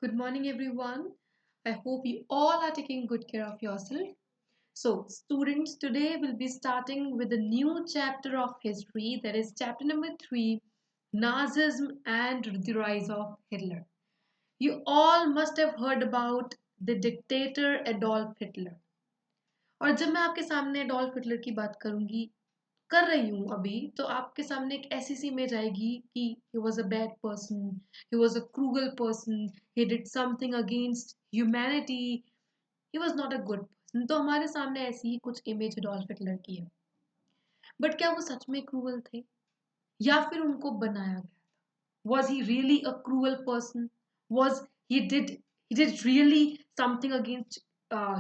Good morning, everyone. I hope you all are taking good care of yourself. So, students, today we'll be starting with a new chapter of history, that is chapter number 3, Nazism and the rise of Hitler. You all must have heard about the dictator Adolf Hitler. और जब मैं आपके सामने Adolf Hitler की बात करूंगी कर रही हूँ अभी तो आपके सामने एक ऐसी सी इमेज आएगी कि he was a bad person, he was a cruel person, he did something against humanity, he was not a good person. तो हमारे सामने ऐसी ही कुछ इमेज एडोल्फ हिटलर की है। बट क्या वो सच में क्रूअल थे या फिर उनको बनाया गया? Was he really a cruel person? Was he did really something against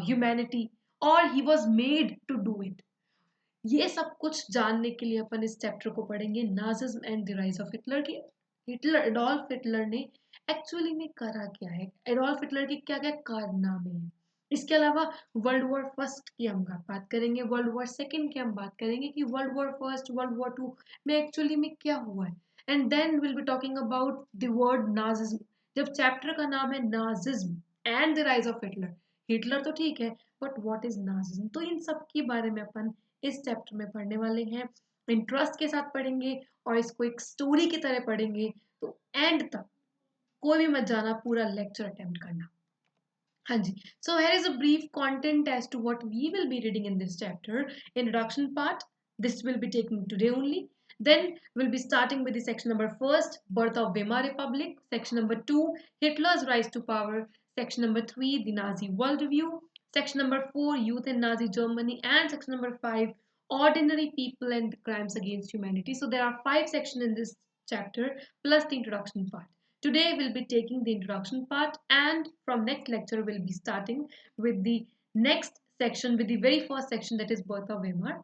humanity, or he was made to do it? ये सब कुछ जानने के लिए अपन इस चैप्टर को पढ़ेंगे, Nazism and the rise of Hitler की। हिटलर एडोल्फ हिटलर ने एक्चुअली में करा क्या है, एडोल्फ हिटलर के क्या क्या कारनामे हैं। इसके अलावा वर्ल्ड वॉर फर्स्ट की हम बात करेंगे, वर्ल्ड वॉर सेकेंड की हम बात करेंगे कि world war first world war two में एक्चुअली में क्या हुआ है। And then will be talking about the word Nazism. जब चैप्टर का नाम है Nazism and the rise of Hitler, Hitler तो ठीक है बट व्हाट इज नाजिज्म, तो इन सब के बारे में अपन इस चैप्टर में पढ़ने वाले हैं। इंटरेस्ट के साथ पढ़ेंगे और इसको एक स्टोरी की तरह पढ़ेंगे। तो एंड तक कोई भी मत जाना, पूरा लेक्चर अटेम्प्ट करना। हाँ जी, so here is a brief content as to what we will be reading in this chapter. Introduction part, this will be taking today only. Then we'll be starting with the section number first, birth of Weimar Republic. Section number 2, Hitler's rise to power. Section number 3, the Nazi world review. Section number 4, youth in Nazi Germany. And section number 5, ordinary people and crimes against humanity. So there are 5 sections in this chapter plus the introduction part. Today we'll be taking the introduction part, and from next lecture we'll be starting with the next section, with the very first section, that is birth of Weimar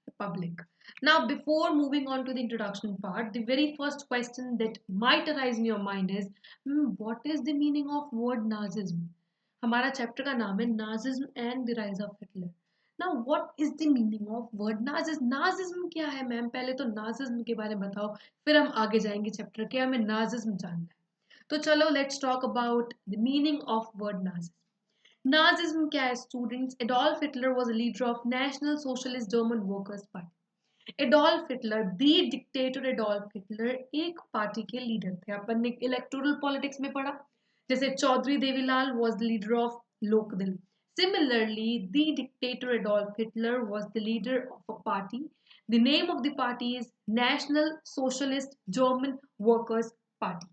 Republic. Now before moving on to the introduction part, the very first question that might arise in your mind is, what is the meaning of word Nazism? हमारा chapter का नाम है Nazism and the rise of Hitler. Now what is the meaning of word Nazism? Nazism क्या है ma'am? पहले तो Nazism के बारे में बताओ, फिर हम आगे जाएंगे चैप्टर के, हमें नाजिज्म जानना है। तो चलो let's talk about the meaning of word Nazism. Nazism क्या है students? Adolf Hitler was a leader of National Socialist German Workers Party. Adolf Hitler, the dictator Adolf Hitler, एक पार्टी के लीडर थे। अपन ने इलेक्टोरल पॉलिटिक्स में पढ़ा, जैसे Chaudhary Devilal was the leader of Lokdal. Similarly, the dictator Adolf Hitler was the leader of a party. The name of the party is National Socialist German Workers' Party.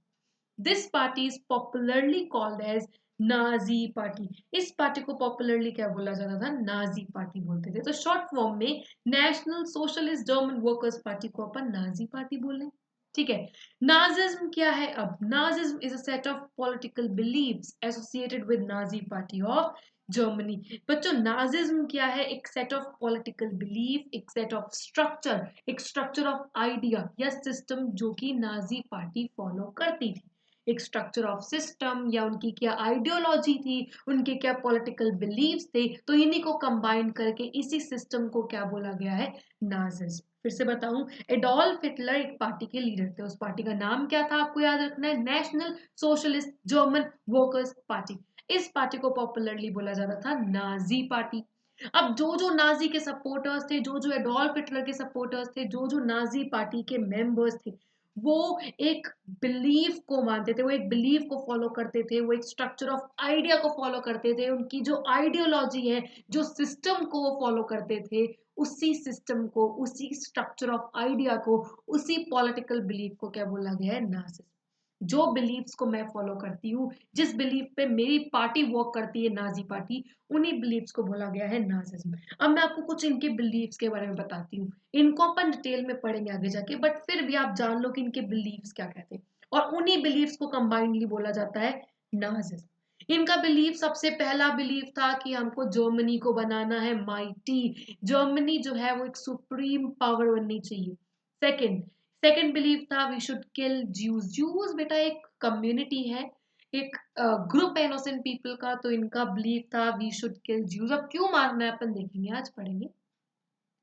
This party is popularly called as Nazi party. इस party को popularly क्या बोला जाता था? Nazi party बोलते थे। तो short form में national Socialist German Workers party को अपन नाजी पार्टी बोल रहे हैं। ठीक है, नाजिज्म क्या है? अब Nazism is a set of political believes associated with Nazi party of Germany. बच्चों नाजिज्म क्या है? एक सेट ऑफ पॉलिटिकल बिलीफ, एक सेट ऑफ स्ट्रक्चर, एक स्ट्रक्चर ऑफ आइडिया या सिस्टम जो कि नाजी पार्टी फॉलो करती थी। एक स्ट्रक्चर ऑफ सिस्टम या उनकी क्या आइडियोलॉजी थी, उनके क्या पॉलिटिकल बिलीव्स थे, तो इन्हीं को कंबाइन करके इसी सिस्टम को क्या बोला गया है? नाजिज्म। फिर से बताऊं, एडोल्फ हिटलर एक पार्टी के लीडर थे। उस पार्टी का नाम क्या था आपको याद रखना है? National Socialist German Workers party. इस पार्टी को पॉपुलरली बोला जाता था नाजी पार्टी। अब जो जो नाजी के सपोर्टर्स थे, जो जो एडोल्फ हिटलर के सपोर्टर्स थे, जो जो नाजी पार्टी के मेंबर्स थे, वो एक बिलीफ को मानते थे, वो एक बिलीफ को फॉलो करते थे, वो एक स्ट्रक्चर ऑफ आइडिया को फॉलो करते थे। उनकी जो आइडियोलॉजी है, जो सिस्टम को वो फॉलो करते थे, उसी सिस्टम को, उसी स्ट्रक्चर ऑफ आइडिया को, उसी पॉलिटिकल बिलीफ को क्या बोला गया है? नाजिज्म। जो बिलीव्स को मैं फॉलो करती हूँ, जिस बिलीफ पे मेरी पार्टी वर्क करती है, नाजी पार्टी, उन्हीं बिलीव्स को बोला गया है नाजिज्म। अब मैं आपको कुछ इनके बिलीव्स के बारे में बताती हूँ, इनको अपन डिटेल में पढ़ेंगे आगे जाके, बट फिर भी आप जान लो कि इनके बिलीव्स क्या कहते हैं, और उन्हीं बिलीव्स को कंबाइंडली बोला जाता है नाजिज्म। इनका बिलीव, सबसे पहला बिलीव था कि हमको जर्मनी को बनाना है माइटी, जर्मनी जो है वो एक सुप्रीम पावर बननी चाहिए। सेकंड सेकंड बिलीव था we should kill Jews. Jews बेटा एक कम्युनिटी है, एक ग्रुप है इनोसेंट पीपल का, तो इनका बिलीव था वी शुड किल ज्यूज। अब क्यों मारना है अपन देखेंगे, आज पढ़ेंगे।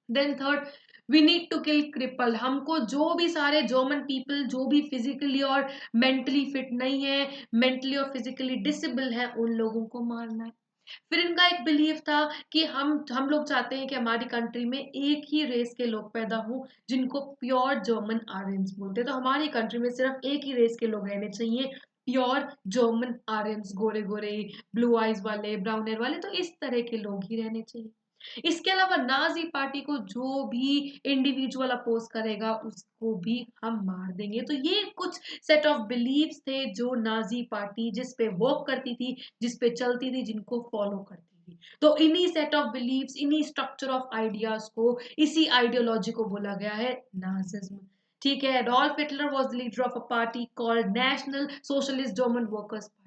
Then third, we need to kill cripple, हमको जो भी सारे जर्मन पीपल जो भी फिजिकली और मेंटली फिट नहीं है, मेंटली और फिजिकली डिसेबल है, उन लोगों को मारना है। फिर इनका एक बिलीव था कि हम लोग चाहते हैं कि हमारी कंट्री में एक ही रेस के लोग पैदा हों जिनको प्योर जर्मन आर्यंस बोलते हैं। तो हमारी कंट्री में सिर्फ एक ही रेस के लोग रहने चाहिए, प्योर जर्मन आर्यंस, गोरे गोरे, ब्लू आइज वाले, ब्राउन हेयर वाले, तो इस तरह के लोग ही रहने चाहिए। इसके अलावा नाजी पार्टी को जो भी इंडिविजुअल अपोज करेगा उसको भी हम मार देंगे। तो ये कुछ सेट ऑफ बिलीव्स थे जो नाजी पार्टी जिस पे वर्क करती थी, जिस पे चलती थी, जिनको फॉलो करती थी। तो इन्हीं सेट ऑफ बिलीव्स, इन्हीं स्ट्रक्चर ऑफ आइडियाज को, इसी आइडियोलॉजी को बोला गया है नाजिज्म। ठीक है, Adolf Hitler was the leader of a party called national Socialist German Workers party.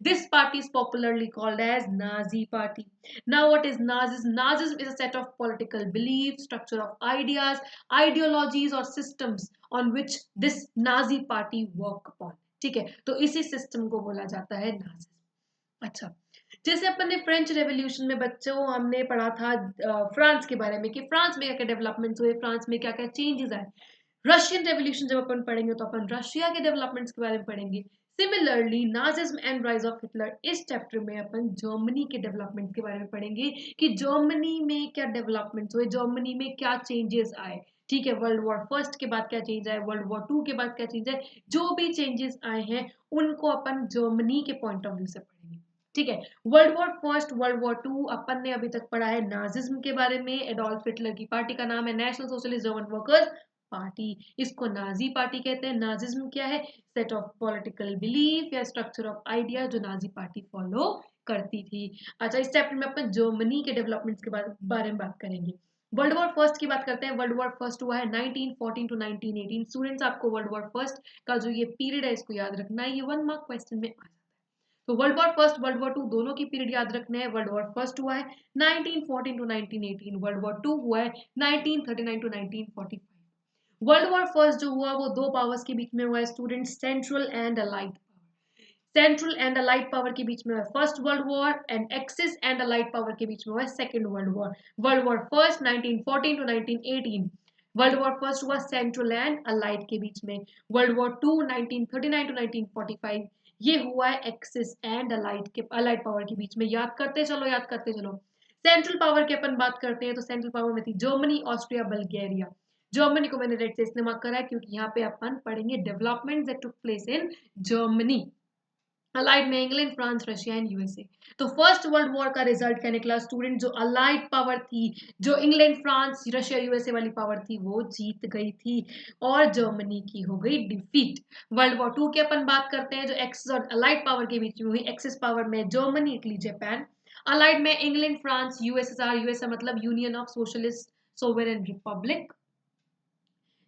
This party is popularly called as Nazi Party. Now, what is Nazism? Nazism is a set of political beliefs, structure of ideas, ideologies or systems on which this Nazi party work upon. ठीक है, तो इसी system को बोला जाता है Nazism. अच्छा, जैसे अपन ने फ्रेंच रेवोल्यूशन में बच्चों हमने पढ़ा था फ्रांस के बारे में कि फ्रांस में क्या क्या डेवलपमेंट्स हुए, फ्रांस में क्या क्या चेंजेस आए। रशियन रेवोल्यूशन जब अपन पढ़ेंगे तो अपन रशिया के डेवलपमेंट्स के बारे में पढ़ेंगे। Similarly Nazism and rise of Hitler, इस चैप्टर में अपन जर्मनी के डेवलपमेंट के बारे में पढ़ेंगे कि जर्मनी में क्या डेवलपमेंट्स हुए, जर्मनी में क्या चेंजेस आए। ठीक है, वर्ल्ड वॉर फर्स्ट के बाद क्या चेंज आए, वर्ल्ड वॉर टू के बाद क्या चेंज आए, जो भी चेंजेस आए हैं उनको अपन जर्मनी के पॉइंट ऑफ व्यू से पढ़ेंगे। ठीक है, world war first, world war two अपन ने अभी तक पढ़ा है नाजिज्म के बारे में। एडोल्फ हिटलर की पार्टी का नाम है national Socialist German Workers party, इसको नाजी पार्टी कहते हैं। नाजिज्म क्या है? सेट ऑफ पॉलिटिकल बिलीफ या स्ट्रक्चर ऑफ आइडिया जो नाजी पार्टी फॉलो करती थी। अच्छा, इस चैप्टर में अपन जर्मनी के डेवलपमेंट्स के बारे में बात करेंगे। वर्ल्ड वॉर फर्स्ट की बात करते हैं। वर्ल्ड वॉर फर्स्ट हुआ है 1914 टू 1918। स्टूडेंट्स, आपको वर्ल्ड वॉर फर्स्ट का जो ये पीरियड है इसको याद रखना है, ये 1 मार्क क्वेश्चन में आ जाता है। तो world war first, world war two दोनों की पीरियड याद रखने हैं। वर्ल्ड वॉर फर्स्ट हुआ है 1914 टू 1918, वर्ल्ड वॉर टू हुआ है 1939 टू 1945। वर्ल्ड वॉर फर्स्ट जो हुआ वो दो पावर्स के बीच में हुआ है student, central and allied power. Central and allied power के बीच में हुआ first world war, and Axis and allied power के बीच में हुआ second world war. World war first 1914 to 1918, world war first हुआ सेंट्रल एंड अलाइड के बीच में। वर्ल्ड वॉर टू 1939 टू 1945, ये हुआ है एक्सिस एंड अलाइड पावर के बीच में। याद करते चलो, याद करते चलो। सेंट्रल पावर की अपन बात करते हैं तो सेंट्रल पावर में थी जर्मनी, ऑस्ट्रिया, बल्गेरिया। जर्मनी को मैंने रेड से इसलिए मार्क करा है क्योंकि यहाँ पे अपन पढ़ेंगे development that took place in Germany. Allied में England, France, Russia and USA. तो फर्स्ट वर्ल्ड वॉर का रिजल्ट क्या निकला स्टूडेंट? जो अलाइड पावर थी, जो इंग्लैंड, फ्रांस, रशिया, यूएसए वाली पावर थी, वो जीत गई थी और जर्मनी की हो गई डिफीट। वर्ल्ड वॉर टू की अपन बात करते हैं, जो एक्सिस और अलाइड पावर के बीच में हुई। एक्सिस पावर में जर्मनी, इटली, जापान। अलाइड में इंग्लैंड, फ्रांस, यूएसएसआर, यूएसए मतलब union of socialist sovereign Republic,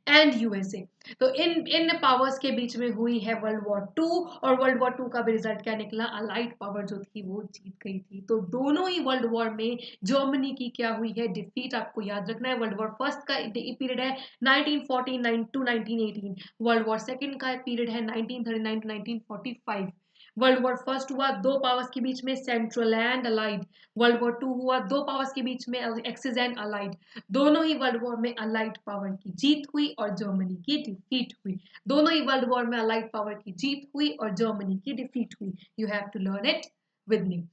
and USA. तो इन इन पावर्स के बीच में हुई है वर्ल्ड वॉर टू, और वर्ल्ड वॉर टू का भी रिजल्ट क्या निकला? अलाइड पावर जो थी वो जीत गई थी। तो दोनों ही वर्ल्ड वॉर में जर्मनी की क्या हुई है? डिफीट। आपको याद रखना है। वर्ल्ड वॉर फर्स्ट का पीरियड है 1914 टू 1918, वर्ल्ड वॉर सेकंड का पीरियड है 1939 टू 1945। वर्ल्ड वॉर फर्स्ट हुआ दो पावर्स के बीच में, central and allied. World war two हुआ दो पावर्स के बीच में, एक्सिस एंड अलाइड। दोनों ही वर्ल्ड वॉर में अलाइड पावर की जीत हुई और जर्मनी की डिफीट हुई। दोनों ही वर्ल्ड वॉर में अलाइड पावर की जीत हुई और जर्मनी की डिफीट हुई। You have to learn it with me.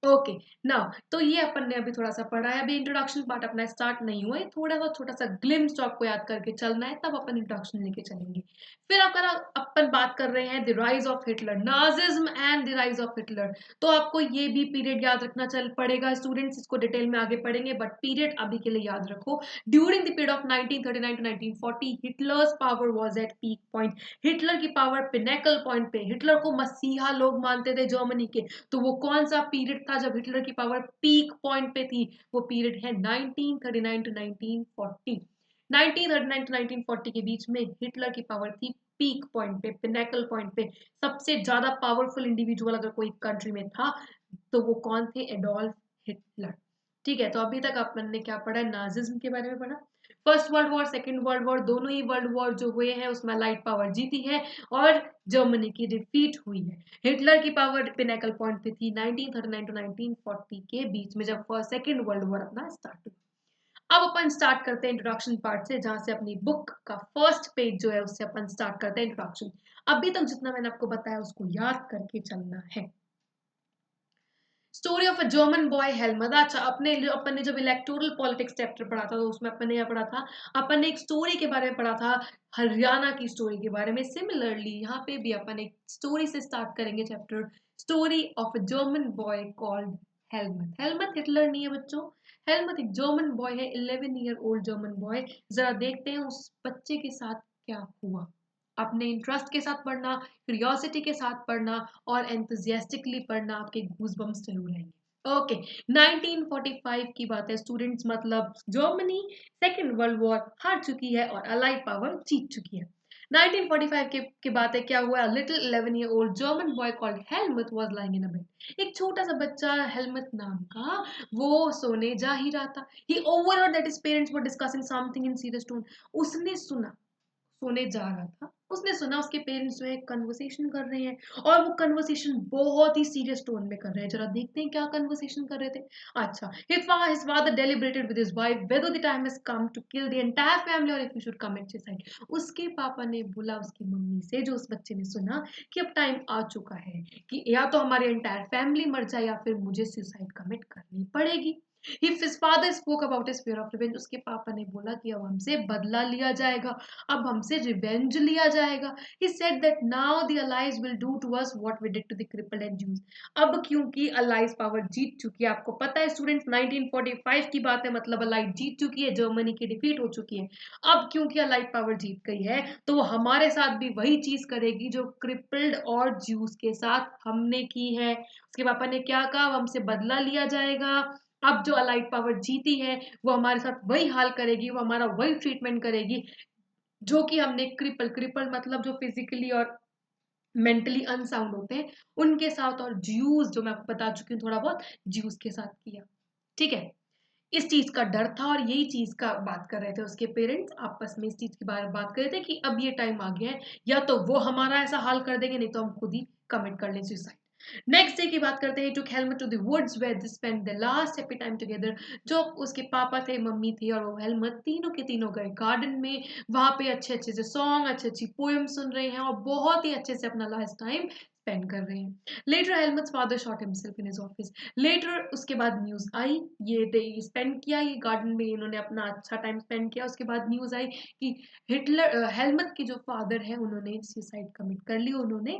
Okay, now तो ये अपन ने अभी थोड़ा सा पढ़ा है। अभी इंट्रोडक्शन पार्ट अपना स्टार्ट नहीं हुआ है, थोड़ा सा छोटा सा ग्लिम्स तो आपको याद करके चलना है, तब अपन इंट्रोडक्शन लेके चलेंगे। फिर अगर अपन बात कर रहे हैं the rise of Hitler, Nazism and the rise of Hitler, तो आपको ये भी पीरियड याद रखना चल पड़ेगा स्टूडेंट्स। इसको डिटेल में आगे पढ़ेंगे, बट पीरियड अभी के लिए याद रखो। During the period of 1939 to 1940, Hitler's power was at peak point. Hitler की पावर पिनेकल पॉइंट पे, हिटलर को मसीहा लोग मानते थे जर्मनी के। तो वो कौन सा पीरियड था जब हिटलर की पावर पीक पॉइंट पे थी? वो पीरियड है 1939 टू 1940। 1939 टू 1940 के बीच में हिटलर की पावर थी पीक पॉइंट पे, पिनेकल पॉइंट पे। सबसे ज्यादा पावरफुल इंडिविजुअल अगर कोई कंट्री में था तो वो कौन थे? Adolf Hitler. ठीक है, तो अभी तक अपन ने क्या पढ़ा? नाजिज्म के बारे में पढ़ा। First world war, second world war, दोनों ही वर्ल्ड वॉर जो हुए हैं उसमें लाइट पावर जीती है और जर्मनी की डिफीट हुई है। हिटलर की पावर पिनेकल पॉइंट पे थी 1939 टू 1940 के बीच में, जब फर्स्ट सेकेंड वर्ल्ड वॉर अपना स्टार्ट हुआ। अब अपन स्टार्ट करते हैं इंट्रोडक्शन पार्ट से, जहां से अपनी बुक का फर्स्ट पेज जो है उससे अपन स्टार्ट करते हैं इंट्रोडक्शन। अभी तक जितना मैंने आपको बताया उसको याद करके चलना है। Story of a German boy Helmont. अच्छा, अपन ने जब इलेक्टोरल पॉलिटिक्स चैप्टर पढ़ा था तो उसमें अपन ने क्या पढ़ा था, अपन ने एक स्टोरी के बारे में पढ़ा था, हरियाणा की स्टोरी के बारे में। सिमिलरली यहाँ पे भी अपन एक स्टोरी से स्टार्ट करेंगे chapter, story of a German boy called Helmont. Helmont Hitler नहीं है बच्चों, हेलमट एक जर्मन बॉय है, 11 ईयर ओल्ड जर्मन बॉय। जरा देखते हैं उस बच्चे के साथ क्या हुआ। अपने इंटरेस्ट के साथ पढ़ना, क्यूरियोसिटी के साथ पढ़ना और एंथुजियास्टिकली पढ़ना, आपके गूज़बम्प्स जरूर रहेंगे। ओके, 1945 की बात है स्टूडेंट्स, मतलब जर्मनी सेकेंड वर्ल्ड वॉर हार चुकी है और अलाइड पावर जीत चुकी है। 1945 के बात है, क्या हुआ, little 11 year old German boy called Helmont was lying in a bed. एक छोटा सा बच्चा हेलमट नाम का, वो सोने जा ही रहा था। He overheard that his parents were discussing something in serious tone. उसने सुना, सोने जा रहा था, उसने सुना उसके पेरेंट्स जो है कन्वर्सेशन कर रहे हैं, और वो कन्वर्सेशन बहुत ही सीरियस टोन में कर रहे हैं। जरा देखते हैं क्या कन्वर्सेशन कर रहे थे। अच्छा, his father deliberated with his wife whether the time has come to kill the entire family or if he should commit suicide। उसके पापा ने बोला उसकी मम्मी से, जो उस बच्चे ने सुना, कि अब टाइम आ चुका है कि या तो हमारी एंटायर फैमिली मर जाए या फिर मुझे सुसाइड कमिट करनी पड़ेगी। If his father spoke about his fear of revenge, उसके पापा ने बोला कि अब हमसे बदला लिया जाएगा, अब हमसे रिवेंज लिया जाएगा। He said that now the allies will do to us what we did to the crippled and Jews। अब क्योंकि अलाइज पावर जीत चुकी है, आपको पता है स्टूडेंट्स 1945 की बात है, मतलब अलाइड जीत चुकी है, जर्मनी की डिफीट हो चुकी है। अब क्योंकि अलाइड पावर जीत गई है तो वो हमारे साथ भी वही चीज करेगी जो क्रिपल्ड और ज्यूज के साथ हमने की है। उसके पापा ने क्या कहा, हमसे बदला लिया जाएगा। अब जो अलाइड पावर जीती है वो हमारे साथ वही हाल करेगी, वो हमारा वही ट्रीटमेंट करेगी जो कि हमने क्रिपल मतलब जो फिजिकली और मेंटली अनसाउंड होते हैं उनके साथ, और ज्यूज जो मैं आपको बता चुकी हूँ थोड़ा बहुत, ज्यूज के साथ किया। ठीक है, इस चीज का डर था और यही चीज का बात कर रहे थे उसके पेरेंट्स, आपस में इस चीज के बारे में बात कर रहे थे कि अब ये टाइम आ गया है, या तो वो हमारा ऐसा हाल कर देंगे, नहीं तो हम खुद ही कमिट कर लें सुसाइड। नेक्स्ट डे की बात करते हैं, took Helmut to the woods where they spend the last happy time together. जो उसके पापा थे, मम्मी थी और वो हेलमेट, तीनों के तीनों गए गार्डन में। वहां पे अच्छे अच्छे से सॉन्ग, अच्छी अच्छी पोएम सुन रहे हैं और बहुत ही अच्छे से अपना लास्ट टाइम स्पेंड कर रहे हैं। Later helmets father shot himself in his office. Later उसके बाद न्यूज आई, ये डे स्पेंड किया, ये गार्डन में इन्होंने अपना अच्छा टाइम स्पेंड किया। उसके बाद न्यूज आई कि हिटलर, हेलमेट के जो फादर है उन्होंने सुसाइड कमिट कर ली, उन्होंने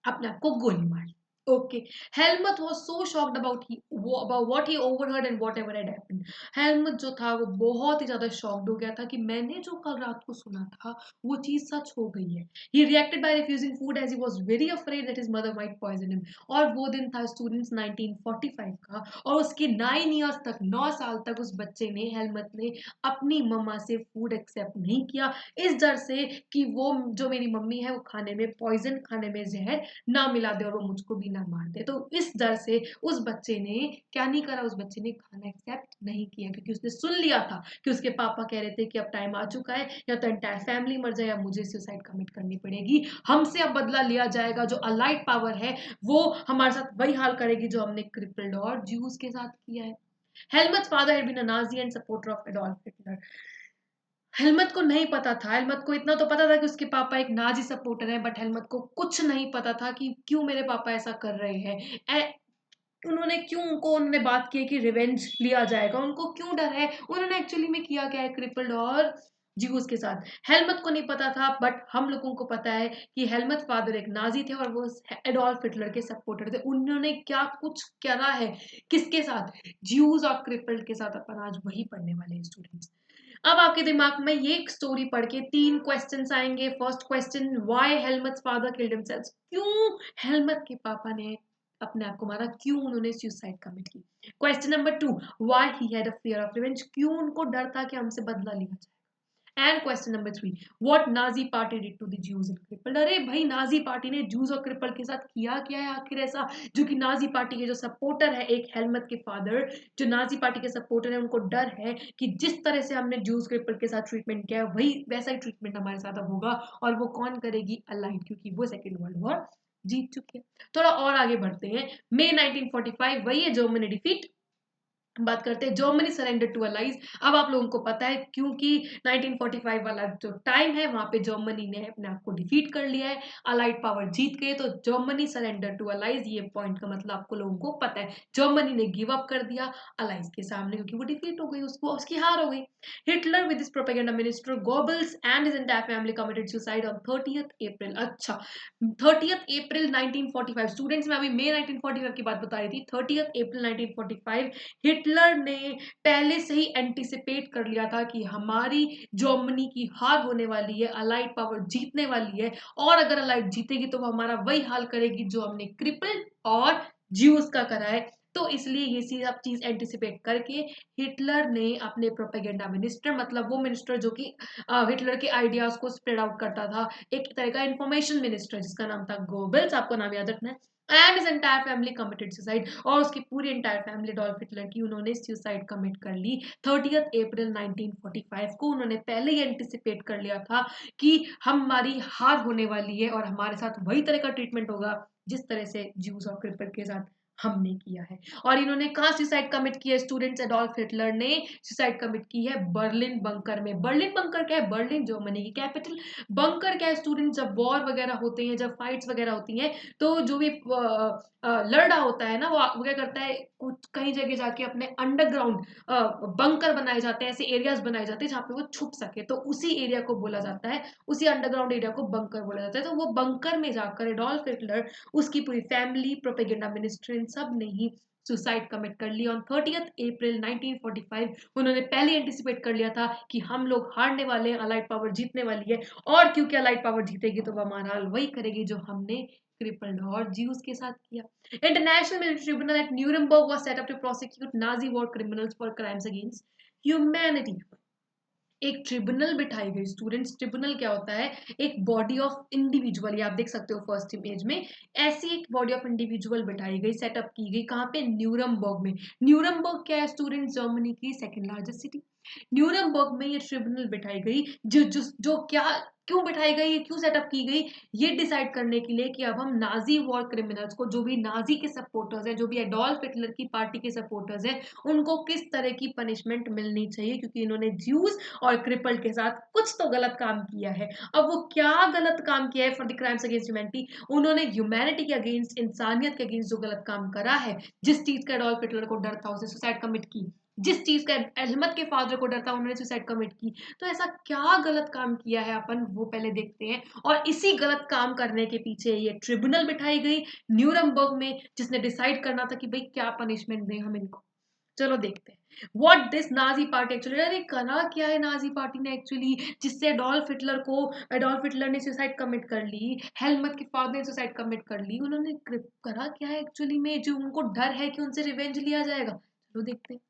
अपने आप को गोली मार ली। Okay, Helmut was so shocked about what he overheard and whatever had happened. Helmut जो था वो बहुत ही ज्यादा शॉक्ड हो गया था कि मैंने जो कल रात को सुना था वो चीज सच हो गई है। He reacted by refusing food as he was very afraid that his mother might poison him. और वो दिन था स्टूडेंट्स 1945 का, और उसके 9 इयर्स तक, 9 साल तक उस बच्चे ने, हेलमट ने, अपनी मम्मा से फूड एक्सेप्ट नहीं किया, इस डर से कि वो जो मेरी मम्मी है वो खाने में पॉइजन, खाने में जहर ना मिला दे और वो मुझको भी ना मार दे। तो इस डर से उस बच्चे ने क्या नहीं करा, उस बच्चे ने खाना एक्सेप्ट नहीं किया, क्योंकि उसने सुन लिया था कि उसके पापा कह रहे थे कि अब टाइम आ चुका है, या तो एंटायर फैमिली मर जाए या मुझे सुसाइड कमिट करनी पड़ेगी, हमसे अब बदला लिया जाएगा। जो अलाइड पावर है वो हमारे साथ वही हाल करेगी जो हमने क्रिपल्ड और ज्यूज के साथ किया है। Helmut's father had been a Nazi and supporter of Adolf Hitler। Helmont को नहीं पता था, हेलमट को इतना तो पता था कि उसके पापा एक नाजी सपोर्टर है, बट हेलमट को कुछ नहीं पता था कि क्यों मेरे पापा ऐसा कर रहे हैं। उन्होंने क्यों, उन्होंने बात की है कि रिवेंज लिया जाएगा, उनको क्यों डर है, उन्होंने एक्चुअली में किया क्या है क्रिपल्ड और ज्यूज के साथ। हेलमट को नहीं पता था, बट हम लोगों को पता है कि हेलमट फादर एक नाजी थे और वो एडोल्फ हिटलर के सपोर्टर थे। उन्होंने क्या कुछ करा है, किसके साथ, ज्यूज और क्रिपल्ड के साथ। अपन आज वही पढ़ने वाले हैं स्टूडेंट्स। अब आपके दिमाग में ये एक स्टोरी पढ़ के 3 क्वेश्चंस आएंगे। First question, why Helmut's father killed himself. क्यों हेलमट के पापा ने अपने आप को मारा, क्यों उन्होंने सुसाइड कमिट की। Question number 2, why he had a fear of revenge. क्यों उनको डर था कि हमसे बदला लिया जाए। And question number 3, what Nazi party did to the Jews and cripple. अरे भाई, नाजी पार्टी ने ज्यूज और क्रिपल के साथ किया क्या है आखिर ऐसा, जो कि नाजी पार्टी के जो सपोर्टर है, एक हेलमट के फादर जो नाजी पार्टी के सपोर्टर है, उनको डर है कि जिस तरह से हमने ज्यूज क्रिपल के साथ ट्रीटमेंट किया है वही वैसा ही ट्रीटमेंट हमारे साथ अब होगा। और वो कौन करेगी, अलाइड, क्योंकि वो सेकेंड वर्ल्ड वॉर जीत चुके हैं। थोड़ा और आगे बढ़ते हैं। मई 1945, वही है जर्मनी डिफीट। बात करते हैं जर्मनी सरेंडर टू अलाइज। अब आप लोगों को पता है क्योंकि 1945 वाला जो टाइम है वहां पे जर्मनी ने अपने आप को डिफीट कर लिया है, अलाइड पावर जीत गए, तो जर्मनी सरेंडर टू अलाइज, ये पॉइंट का मतलब आपको लोगों को पता है। जर्मनी ने गिव अप कर दिया अलाइज के सामने क्योंकि वो डिफीट हो गई, उसको उसकी हार हो गई। Hitler with his propaganda minister Goebbels and his entire family committed suicide on 30th अप्रैल। अच्छा, 30th अप्रैल 1945, स्टूडेंट्स में अभी मई 1945 की बात बता रही थी। 30th अप्रैल 1945 हिटलर ने पहले से ही एंटिसिपेट कर लिया था कि हमारी जर्मनी की हार होने वाली है, अलाइड पावर जीतने वाली है, और अगर अलाइड जीतेगी तो वो हमारा वही हाल करेगी जो हमने क्रिपल और ज्यूस का करा है। तो इसलिए ये सब चीज एंटिसिपेट करके हिटलर ने अपने प्रोपेगेंडा मिनिस्टर, मतलब वो मिनिस्टर जो कि हिटलर के आइडियाज को स्प्रेड आउट करता था, एक तरह का इंफॉर्मेशन मिनिस्टर जिसका नाम था गोबल्स, आपको नाम याद रखना है, and his entire family committed suicide, और उसकी पूरी एंटायर फैमिली एडोल्फ हिटलर की, उन्होंने सुसाइड कमिट कर ली 30th अप्रैल 1945 को। उन्होंने पहले ही एंटिसिपेट कर लिया था कि हमारी हार होने वाली है और हमारे साथ वही तरह का ट्रीटमेंट होगा जिस तरह से ज्यूस और क्रिपर के साथ हमने किया है। और इन्होंने कहाँ सुसाइड कमिट किया स्टूडेंट्स? एडोल्फ हिटलर ने सुसाइड कमिट की है बर्लिन बंकर में। बर्लिन बंकर क्या है? बर्लिन जर्मनी की कैपिटल। बंकर क्या है स्टूडेंट? जब वॉर वगैरह होते हैं, जब फाइट्स वगैरह होती हैं, तो जो भी लड़ रहा होता है ना, वो क्या करता है, कुछ कहीं जगह जाके अपने अंडरग्राउंड बंकर बनाए जाते हैं, ऐसे एरियाज बनाए जाते हैं जहाँ पे वो छुप सके, तो उसी एरिया को बोला जाता है, उसी अंडरग्राउंड एरिया को बंकर बोला जाता है। तो वो बंकर में जाकर एडोल्फ हिटलर, उसकी पूरी फैमिली, प्रोपेगेंडा मिनिस्टर, इन सब ने ही सुसाइड कमिट कर लिया ऑन 30th अप्रैल 1945। उन्होंने पहले एंटिसिपेट कर लिया था कि हम लोग हारने वाले हैं, अलाइड पावर जीतने वाली है, और क्योंकि अलाइड पावर जीतेगी तो वो हमारा हाल वही करेगी जो हमने क्रिपल्ड और ज्यूस के साथ किया। International military tribunal at Nuremberg was set up to prosecute Nazi war criminals for crimes against humanity. एक ट्रिब्यूनल बिठाई गई स्टूडेंट्स। ट्रिब्यूनल क्या होता है? एक बॉडी ऑफ इंडिविजुअल, ये आप देख सकते हो फर्स्ट इमेज में, ऐसी एक बॉडी ऑफ इंडिविजुअल बिठाई गई, सेटअप की गई, कहाँ पे? न्यूरमबर्ग में। न्यूरमबर्ग क्या है स्टूडेंट्स? जर्मनी की सेकंड लार्जेस्ट सिटी। न्यूरमबर्ग में ये ट्रिब्यूनल बिठाई गई, जो क्या, क्यों बिठाई गई, क्यों सेटअप की गई, ये डिसाइड करने के लिए कि अब हम नाजी वॉर क्रिमिनल्स को, जो भी नाजी के सपोर्टर्स हैं, जो भी एडोल्फ हिटलर की पार्टी के सपोर्टर्स हैं, उनको किस तरह की पनिशमेंट मिलनी चाहिए, क्योंकि इन्होंने ज्यूज और क्रिपल के साथ कुछ तो गलत काम किया है। अब वो क्या गलत काम किया है? For the crimes against humanity, उन्होंने ह्यूमैनिटी के अगेंस्ट, इंसानियत के अगेंस्ट जो गलत काम करा है, जिस चीज का एडोल्फ हिटलर को डर था, उसे सुसाइड कमिट की। जिस चीज का अहमद के फादर को डर था, उन्होंने सुसाइड कमिट की। तो ऐसा क्या गलत काम किया है, अपन वो पहले देखते हैं। और इसी गलत काम करने के पीछे ये ट्रिब्यूनल बिठाई गई न्यूरमबर्ग में, जिसने डिसाइड करना था कि भाई क्या पनिशमेंट दें हम इनको। चलो देखते हैं what this Nazi party actually, अरे करा क्या है नाजी पार्टी ने एक्चुअली, जिससे एडोल्फ हिटलर ने सुसाइड कमिट कर ली, हेलमट के फादर ने सुसाइड कमिट कर ली, उन्होंने करा क्या है एक्चुअली में, जो उनको डर है कि उनसे रिवेंज लिया जाएगा। चलो देखते हैं।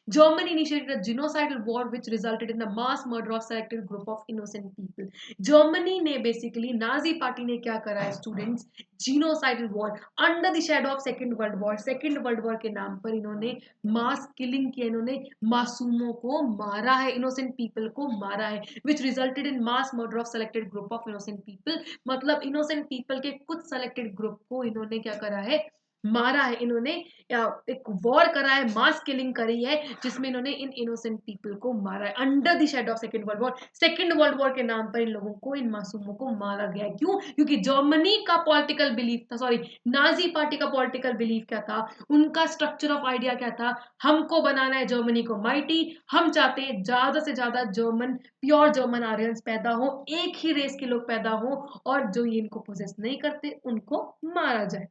Germany initiated a genocidal war which resulted in the mass murder of selected group of innocent people. Germany ने बेसिकली, नाजी पार्टी ने क्या करा है students? Genocidal war under the shadow of second world war. Second world war के नाम पर इन्होंने mass killing किया, इन्होंने मासूमों को मारा है, इनोसेंट पीपल को मारा है, विच resulted in mass murder of selected group of innocent people. मतलब इनोसेंट पीपल के कुछ सेलेक्टेड ग्रुप को इन्होंने क्या करा है? मारा है इन्होंने, एक वॉर करा है, मास किलिंग करी है, जिसमें इन्होंने इन इनोसेंट पीपल को मारा है under the shadow of second world war. Second world war के नाम पर इन लोगों को, इन मासूमों को मारा गया है। क्यों? क्योंकि जर्मनी का पॉलिटिकल बिलीफ था, सॉरी, नाजी पार्टी का पॉलिटिकल बिलीफ क्या था, उनका स्ट्रक्चर ऑफ आइडिया क्या था? हमको बनाना है जर्मनी को माइटी, हम चाहते हैं ज्यादा से ज्यादा जर्मन, प्योर जर्मन आर्यंस पैदा हो, एक ही रेस के लोग पैदा हो, और जो ये इनको पोजेस नहीं करते उनको मारा जाए।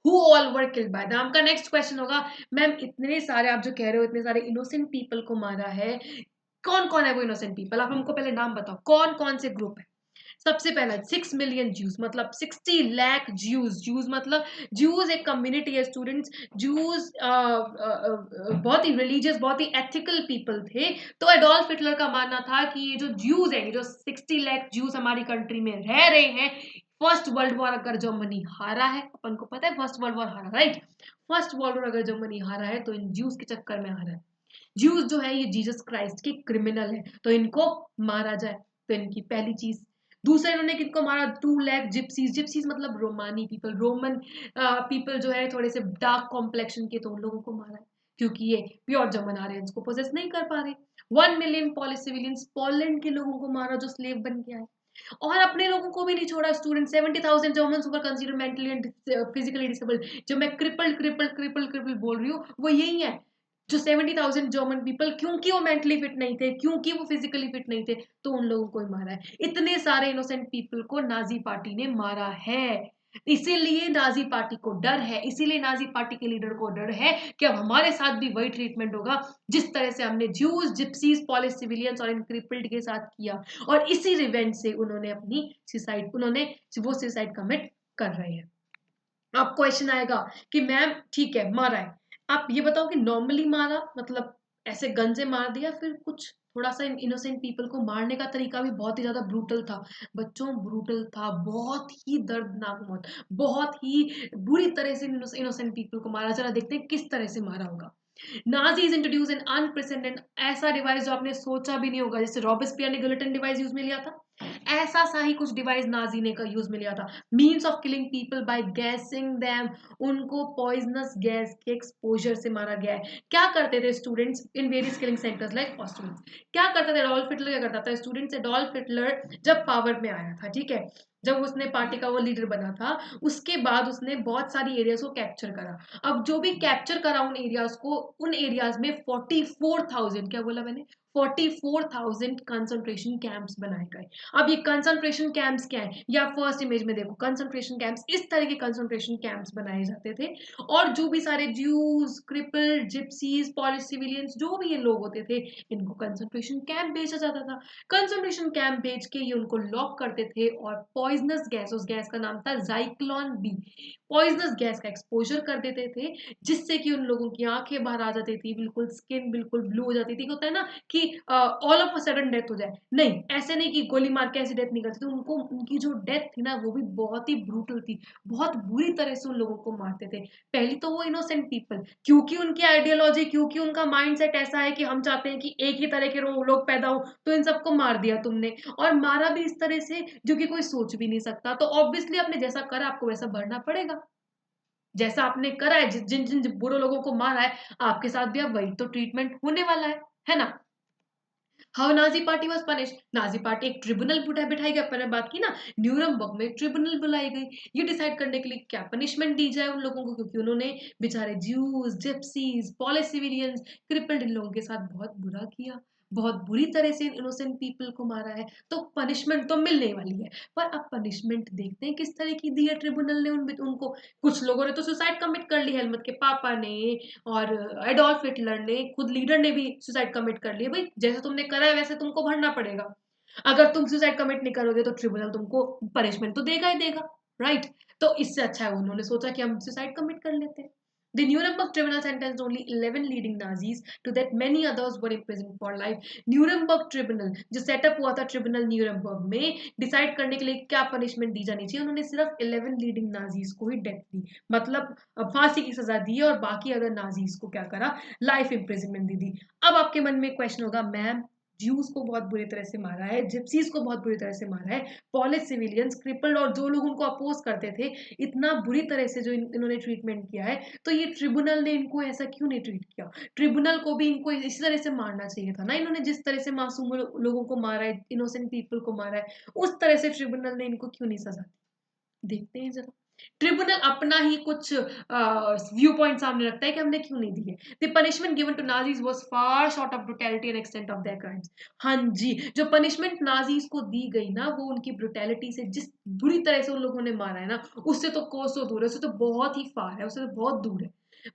Who all were killed by them? आपका नेक्स्ट क्वेश्चन होगा, मैम इतने सारे आप जो कह रहे हो, इतने सारे इनोसेंट पीपल को मारा है, कौन कौन है वो इनोसेंट पीपल? आप हमको पहले नाम बताओ, कौन कौन से ग्रुप है? सबसे पहला 6 मिलियन ज्यूज, मतलब 60 लाख ज्यूज। ज्यूज मतलब, ज्यूज एक कम्युनिटी है स्टूडेंट्स। ज्यूज बहुत ही रिलीजियस, बहुत ही एथिकल पीपल थे। तो एडोल्फ हिटलर का मानना था कि ये जो ज्यूज है, ये जो 60 लाख ज्यूज हमारी कंट्री में रह रहे हैं, फर्स्ट वर्ल्ड वॉर अगर जर्मनी हारा है, अपन को पता है फर्स्ट वर्ल्ड वॉर हारा, राइट? फर्स्ट वर्ल्ड वॉर अगर जर्मनी हारा है तो इन ज्यूज के चक्कर में हारा है। ज्यूज जो है ये जीसस क्राइस्ट के क्रिमिनल है, तो इनको मारा जाए। तो इनकी पहली चीज। दूसरा, इन्होंने किनको मारा? 2 लाख जिप्सीज। जिप्सीज मतलब रोमानी पीपल, रोमन पीपल जो है थोड़े से डार्क कॉम्प्लेक्शन के, तो उन लोगों को मारा है। क्योंकि ये प्योर जर्मन आर्यंस को पोजेस नहीं कर पा रहे। 1 मिलियन पॉलिश सिविलियंस पोलैंड के लोगों को मारा जो स्लेव बन के आए, और अपने लोगों को भी नहीं छोड़ा। Student 70,000 Germans were consider mentally and physically disabled. जो मैं क्रिपल बोल रही हूँ वो यही है। जो 70,000 जर्मन पीपल, क्योंकि वो मेंटली फिट नहीं थे, क्योंकि वो फिजिकली फिट नहीं थे, तो उन लोगों को ही मारा है। इतने सारे इनोसेंट पीपल को नाजी पार्टी ने मारा है। इसीलिए नाजी पार्टी को डर है, इसीलिए नाजी पार्टी के लीडर को डर है कि अब हमारे साथ भी वही ट्रीटमेंट होगा जिस तरह से हमने ज्यूज, जिप्सीज, पॉलिश सिविलियंस और इन क्रिपल्ड के साथ किया। और इसी रिवेंज से उन्होंने अपनी सुसाइड उन्होंने वो सुसाइड कमिट कर रहे हैं। अब क्वेश्चन आएगा कि मैम ठीक है मारा है, आप ये बताओ कि नॉर्मली मारा मतलब ऐसे गन से मार दिया, फिर कुछ थोड़ा सा इनोसेंट पीपल को मारने का तरीका भी बहुत ही ज्यादा ब्रूटल था। बच्चों ब्रूटल था, बहुत ही दर्दनाक मौत, बहुत ही बुरी तरह से इनोसेंट पीपल को मारा। जरा देखते हैं किस तरह से मारा होगा। नाजीज इंट्रोड्यूस एन अनप्रेसिडेंटेड ऐसा डिवाइस जो आपने सोचा भी नहीं होगा, जैसे रॉबस्पियर ने गिलोटिन डिवाइस यूज में लिया था, ऐसा सा ही कुछ डिवाइस नाजी ने का यूज में लिया था। Means of killing people by gassing them, उनको पॉइजनस गैस के एक्सपोजर से मारा गया है। क्या करते थे students in various killing centres like Auschwitz, क्या करते थे एडोल्फ हिटलर, क्या करता था स्टूडेंट्स, एडोल्फ हिटलर जब पावर में आया था, ठीक है, जब उसने पार्टी का वो लीडर बना था, उसके बाद उसने बहुत सारी एरियाज को कैप्चर करा। अब जो भी कैप्चर करा उन एरियाज को, उन एरियाज में 44,000, क्या बोला मैंने, 44,000 कंसंट्रेशन कैंप्स बनाए गए। अब ये कंसंट्रेशन कैंप्स क्या है, या फर्स्ट इमेज में देखो, कंसंट्रेशन कैंप्स, इस तरह के कंसंट्रेशन कैंप्स बनाए जाते थे। और जो भी सारे Jews, cripple, gypsies, Polish civilians, जो भी ये लोग होते थे, इनको कंसंट्रेशन कैंप भेजा जाता था। कंसंट्रेशन कैंप भेज के ये उनको लॉक करते थे और पॉइजनस गैस, उस गैस का नाम था जाइक्लोन बी, पॉइजनस गैस का एक्सपोजर कर देते थे, जिससे कि उन लोगों की आंखें बाहर आ जाती थी, बिल्कुल स्किन बिल्कुल ब्लू हो जाती थी। होता है ना कि all of a sudden death हो जाए, नहीं ऐसे नहीं कि गोली मार के ऐसी डेथ नहीं करती थी उनको, उनकी जो डेथ थी ना वो भी बहुत ही ब्रूटल थी, बहुत बुरी तरह से उन लोगों को मारते थे। पहली तो वो इनोसेंट पीपल, क्योंकि उनकी आइडियोलॉजी, क्योंकि उनका माइंडसेट ऐसा है कि हम चाहते हैं कि एक ही तरह के लोग पैदा हो, तो इन सबको मार दिया तुमने, और मारा भी इस तरह से जो कि कोई सोच भी नहीं सकता। तो ऑब्वियसली आपने जैसा करा आपको वैसा भरना पड़ेगा। जैसा आपने करा है, जिन जिन बुरे लोगों को मारा है, आपके साथ भी अब वही तो ट्रीटमेंट होने वाला है ना। How Nazi party was punish, Nazi party एक ट्रिब्यूनल बिठाई गई, अपन ने बात की ना, न्यूरमबर्ग में एक ट्रिब्यूनल बुलाई गई, ये डिसाइड करने के लिए क्या पनिशमेंट दी जाए उन लोगों को, क्योंकि उन्होंने बेचारे Jews, gypsies, Polish civilians, crippled इन लोगों के साथ बहुत बुरा किया, बहुत बुरी तरह से इनोसेंट पीपल को मारा है, तो पनिशमेंट तो मिलने वाली है। पर अब पनिशमेंट देखते हैं किस तरह की दी है ट्रिब्यूनल ने उनको। कुछ लोगों ने तो सुसाइड कमिट कर ली, हेलमट के पापा ने, और एडोल्फ हिटलर ने, खुद लीडर ने भी सुसाइड कमिट कर लिया। भाई जैसे तुमने करा है वैसे तुमको भरना पड़ेगा। अगर तुम सुसाइड कमिट नहीं करोगे तो ट्रिब्यूनल तुमको पनिशमेंट तो देगा ही देगा, राइट। तो इससे अच्छा है उन्होंने सोचा कि हम सुसाइड कमिट कर लेते हैं। The Nuremberg tribunal sentenced only 11 leading Nazis to that many others were imprisoned for life. Nuremberg tribunal जो सेटअप हुआ था, ट्रिब्यूनल न्यूरमबर्ग में डिसाइड करने के लिए क्या पनिशमेंट दी जानी चाहिए, उन्होंने सिर्फ 11 लीडिंग नाजीज को ही डेथ दी, मतलब फांसी की सजा दी, और बाकी अदर नाजीज को क्या करा, लाइफ इम्प्रिजनमेंट दी। अब आपके मन में क्वेश्चन होगा, मैम ज्यूज को बहुत बुरी तरह से मारा है, जिप्सीज को बहुत बुरी तरह से मारा है, पॉलिश सिविलियंस, क्रिपल्ड और जो लोग उनको अपोज करते थे, इतना बुरी तरह से जो इन्होंने ट्रीटमेंट किया है, तो ये ट्रिब्यूनल ने इनको ऐसा क्यों नहीं ट्रीट किया। ट्रिब्यूनल को भी इनको इसी तरह से मारना चाहिए था ना, इन्होंने जिस तरह से मासूम लोगों को मारा है, इनोसेंट पीपल को मारा है, उस तरह से ट्रिब्यूनल ने इनको क्यों नहीं सजा दी। देखते हैं जरा, ट्रिब्यूनल अपना ही कुछ व्यू पॉइंट सामने रखता है कि हमने क्यों नहीं दी है। The punishment given to Nazis was far short of brutality and extent of their crimes. हाँ जी, जो पनिशमेंट नाजीज को दी गई ना, वो उनकी ब्रुटैलिटी से, जिस बुरी तरह से उन लोगों ने मारा है ना, उससे तो कोसों दूर है, उससे तो बहुत ही फार है, उससे तो बहुत दूर है।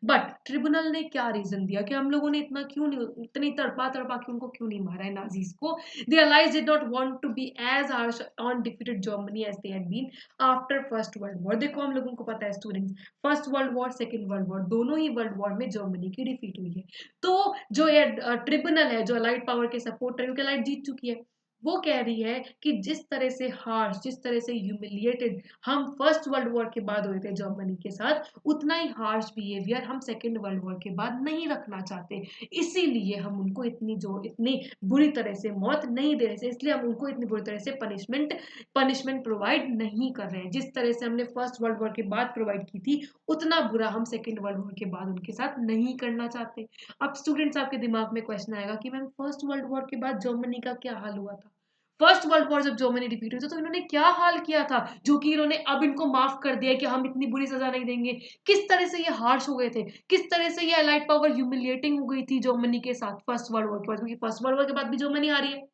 बट ट्रिब्यूनल ने क्या रीजन दिया कि हम लोगों ने इतना क्यों नहीं, इतनी तड़पा तड़पा के उनको क्यों नहीं मारा है नाजीज को। The allies did not want to be as harsh on defeated Germany as they had been after first world war. देखो हम लोगों को पता है students, first world war, second world war, दोनों ही वर्ल्ड वॉर में जर्मनी की डिफीट हुई है। तो जो ये ट्रिब्यूनल है, जो अलाइड पावर के सपोर्टर है, क्योंकि अलाइड जीत चुकी है, वो कह रही है कि जिस तरह से हार्श, जिस तरह से ह्यूमिलिएटेड हम फर्स्ट वर्ल्ड वॉर के बाद हुए थे जर्मनी के साथ, उतना ही हार्श बिहेवियर हम सेकेंड वर्ल्ड वॉर के बाद नहीं रखना चाहते। इसीलिए हम उनको इतनी बुरी तरह से मौत नहीं दे रहे थे, इसलिए हम उनको इतनी बुरी तरह से पनिशमेंट प्रोवाइड नहीं कर रहे हैं। जिस तरह से हमने फर्स्ट वर्ल्ड वॉर के बाद प्रोवाइड की थी, उतना बुरा हम सेकेंड वर्ल्ड वॉर के बाद उनके साथ नहीं करना चाहते। अब स्टूडेंट्स, आपके दिमाग में क्वेश्चन आएगा कि मैम फर्स्ट वर्ल्ड वॉर के बाद जर्मनी का क्या हाल हुआ था? फर्स्ट वर्ल्ड वॉर जब जर्मनी डिफीट हुई थी तो इन्होंने क्या हाल किया था, जो कि इन्होंने अब इनको माफ कर दिया कि हम इतनी बुरी सजा नहीं देंगे। किस तरह से ये हार्श हो गए थे, किस तरह से ये अलाइड पावर ह्यूमिलिएटिंग हो गई थी जर्मनी के साथ फर्स्ट वर्ल्ड वॉर के बाद, क्योंकि फर्स्ट वर्ल्ड वॉर के बाद भी जर्मनी हारी है।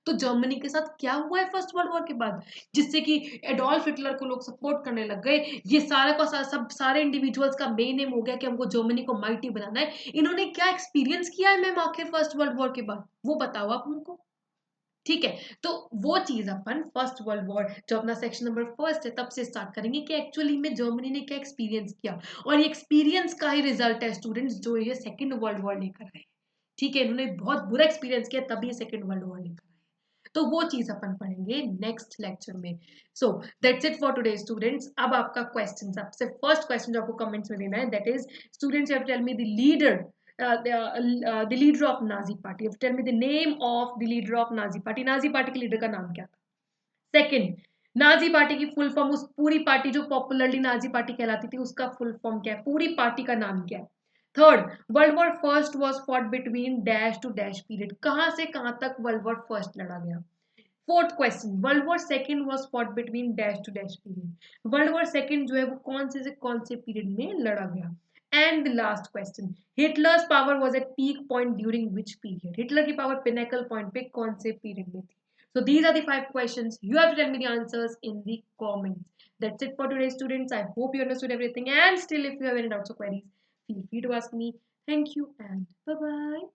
तो जर्मनी के साथ क्या हुआ है फर्स्ट वर्ल्ड वॉर के बाद, जिससे कि एडोल्फ हिटलर को लोग सपोर्ट करने लग गए। ये सारा का सब सारे इंडिविजुअल्स का मेन एम हो गया कि हमको जर्मनी को माइटी बनाना है। इन्होंने क्या एक्सपीरियंस किया है मैम आखिर फर्स्ट वर्ल्ड वॉर के बाद, वो बताओ आप हमको। ठीक है, तो वो चीज अपन फर्स्ट वर्ल्ड वॉर जो अपना सेक्शन नंबर फर्स्ट है तब से स्टार्ट करेंगे कि एक्चुअली में जर्मनी ने क्या एक्सपीरियंस किया, और ये एक्सपीरियंस का ही रिजल्ट है स्टूडेंट्स जो ये सेकेंड वर्ल्ड वॉर लेकर आए। ठीक है, इन्होंने बहुत बुरा एक्सपीरियंस किया तभी ये सेकेंड वर्ल्ड वॉर लेकर आए। तो वो चीज अपन पढ़ेंगे नेक्स्ट लेक्चर में। So that's it for today students. अब आपका क्वेश्चन, सबसे फर्स्ट क्वेश्चन जो आपको कमेंट्स में देना है, that is students you have to tell me the leader, the leader of Nazi party. You have to tell me the name of the leader of Nazi party. Nazi party के leader का नाम क्या था? Second, Nazi party की full form, उस पूरी party जो popularly Nazi party कहलाती थी उसका फुल फॉर्म क्या है, पूरी पार्टी का नाम क्या है? Third, world war first was fought between dash to dash period, कहां से कहां तक वर्ल्ड वॉर फर्स्ट लड़ा गया? Fourth question, world war second was fought between dash to dash period, world war second जो है वो कौन से पीरियड में लड़ा गया? And the last question, Hitler's power was at peak point during which period, Hitler की पावर पिनेकल पॉइंट पे कौन से पीरियड में थी? So these are the 5 questions. You have to tell me the answers in the comments. That's it for today, students. I hope you understood everything. And still, if you have any doubts or queries, feel free to ask me. Thank you and bye bye.